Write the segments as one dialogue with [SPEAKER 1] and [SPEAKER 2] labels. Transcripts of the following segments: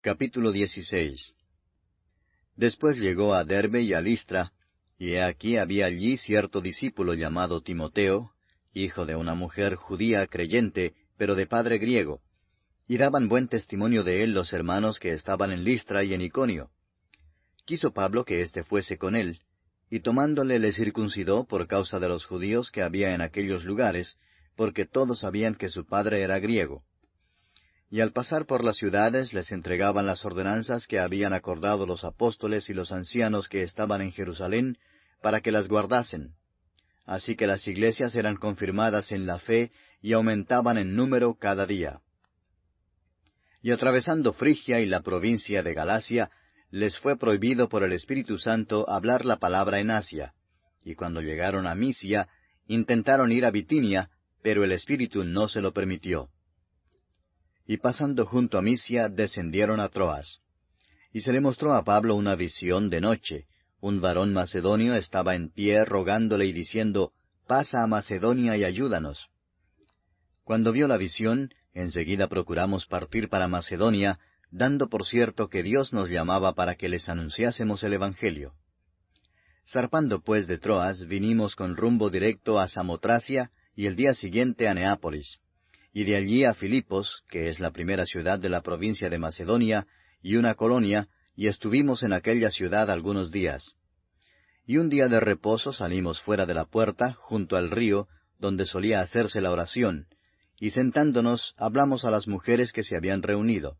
[SPEAKER 1] Capítulo 16. Después llegó a Derbe y a Listra, y he aquí había allí cierto discípulo llamado Timoteo, hijo de una mujer judía creyente, pero de padre griego, y daban buen testimonio de él los hermanos que estaban en Listra y en Iconio. Quiso Pablo que éste fuese con él, y tomándole le circuncidó por causa de los judíos que había en aquellos lugares, porque todos sabían que su padre era griego. Y al pasar por las ciudades les entregaban las ordenanzas que habían acordado los apóstoles y los ancianos que estaban en Jerusalén, para que las guardasen. Así que las iglesias eran confirmadas en la fe y aumentaban en número cada día. Y atravesando Frigia y la provincia de Galacia, les fue prohibido por el Espíritu Santo hablar la palabra en Asia. Y cuando llegaron a Misia, intentaron ir a Bitinia, pero el Espíritu no se lo permitió. Y pasando junto a Misia, descendieron a Troas. Y se le mostró a Pablo una visión de noche. Un varón macedonio estaba en pie rogándole y diciendo, «Pasa a Macedonia y ayúdanos». Cuando vio la visión, enseguida procuramos partir para Macedonia, dando por cierto que Dios nos llamaba para que les anunciásemos el Evangelio. Zarpando pues de Troas, vinimos con rumbo directo a Samotracia, y el día siguiente a Neápolis, y de allí a Filipos, que es la primera ciudad de la provincia de Macedonia, y una colonia, y estuvimos en aquella ciudad algunos días. Y un día de reposo salimos fuera de la puerta, junto al río, donde solía hacerse la oración, y sentándonos hablamos a las mujeres que se habían reunido.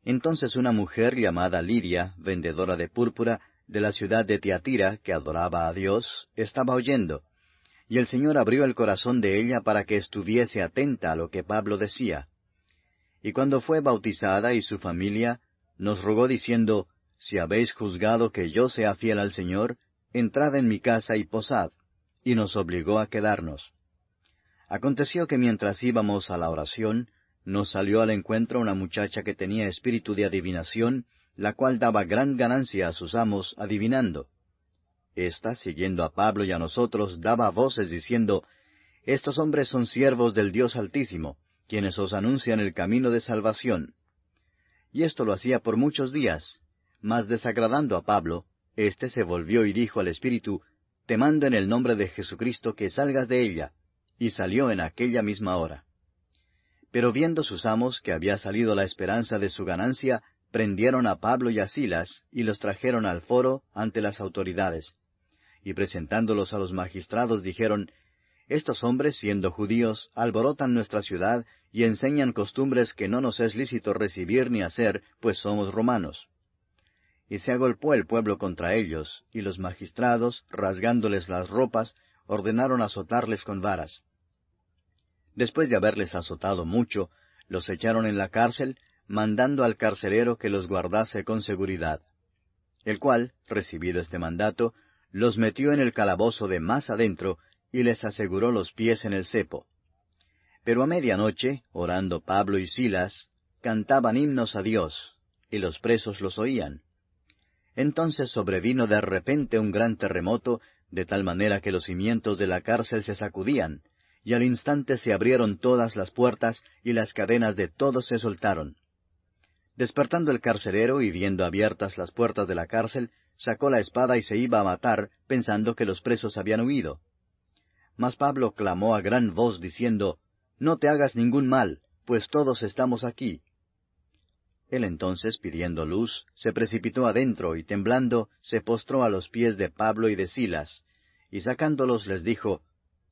[SPEAKER 1] Entonces una mujer llamada Lidia, vendedora de púrpura, de la ciudad de Tiatira, que adoraba a Dios, estaba oyendo, y el Señor abrió el corazón de ella para que estuviese atenta a lo que Pablo decía. Y cuando fue bautizada y su familia, nos rogó diciendo, «Si habéis juzgado que yo sea fiel al Señor, entrad en mi casa y posad», y nos obligó a quedarnos. Aconteció que mientras íbamos a la oración, nos salió al encuentro una muchacha que tenía espíritu de adivinación, la cual daba gran ganancia a sus amos adivinando. Esta, siguiendo a Pablo y a nosotros, daba voces diciendo, «Estos hombres son siervos del Dios Altísimo, quienes os anuncian el camino de salvación». Y esto lo hacía por muchos días, mas desagradando a Pablo, éste se volvió y dijo al espíritu, «Te mando en el nombre de Jesucristo que salgas de ella», y salió en aquella misma hora. Pero viendo sus amos que había salido la esperanza de su ganancia, prendieron a Pablo y a Silas, y los trajeron al foro ante las autoridades. Y presentándolos a los magistrados dijeron, «Estos hombres, siendo judíos, alborotan nuestra ciudad, y enseñan costumbres que no nos es lícito recibir ni hacer, pues somos romanos». Y se agolpó el pueblo contra ellos, y los magistrados, rasgándoles las ropas, ordenaron azotarles con varas. Después de haberles azotado mucho, los echaron en la cárcel, mandando al carcelero que los guardase con seguridad. El cual, recibido este mandato, los metió en el calabozo de más adentro, y les aseguró los pies en el cepo. Pero a medianoche, orando Pablo y Silas, cantaban himnos a Dios, y los presos los oían. Entonces sobrevino de repente un gran terremoto, de tal manera que los cimientos de la cárcel se sacudían, y al instante se abrieron todas las puertas, y las cadenas de todos se soltaron. Despertando el carcelero y viendo abiertas las puertas de la cárcel, sacó la espada y se iba a matar, pensando que los presos habían huido. Mas Pablo clamó a gran voz, diciendo, «No te hagas ningún mal, pues todos estamos aquí». Él entonces, pidiendo luz, se precipitó adentro, y temblando, se postró a los pies de Pablo y de Silas, y sacándolos les dijo,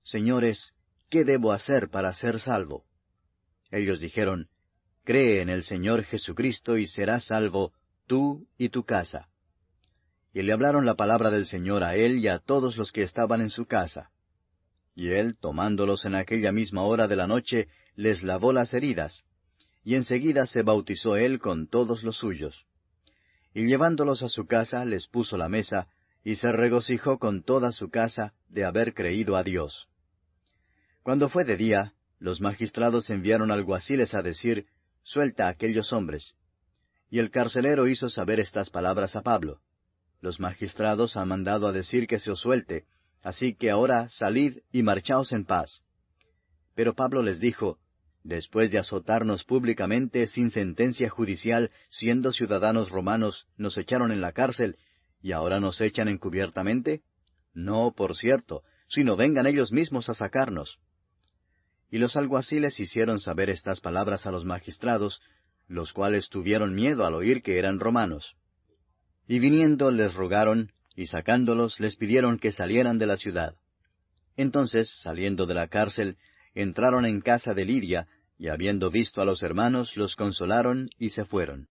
[SPEAKER 1] «Señores, ¿qué debo hacer para ser salvo?» Ellos dijeron, «Cree en el Señor Jesucristo y serás salvo, tú y tu casa». Y le hablaron la palabra del Señor a él y a todos los que estaban en su casa. Y él, tomándolos en aquella misma hora de la noche, les lavó las heridas, y enseguida se bautizó él con todos los suyos. Y llevándolos a su casa, les puso la mesa, y se regocijó con toda su casa de haber creído a Dios. Cuando fue de día, los magistrados enviaron alguaciles a decir, «Suelta a aquellos hombres». Y el carcelero hizo saber estas palabras a Pablo. «Los magistrados han mandado a decir que se os suelte, así que ahora salid y marchaos en paz». Pero Pablo les dijo, Después de azotarnos públicamente sin sentencia judicial, siendo ciudadanos romanos, nos echaron en la cárcel, ¿y ahora nos echan encubiertamente? No, por cierto, sino vengan ellos mismos a sacarnos. Y los alguaciles hicieron saber estas palabras a los magistrados, los cuales tuvieron miedo al oír que eran romanos. Y viniendo les rogaron, y sacándolos les pidieron que salieran de la ciudad. Entonces, saliendo de la cárcel, entraron en casa de Lidia, y habiendo visto a los hermanos, los consolaron y se fueron.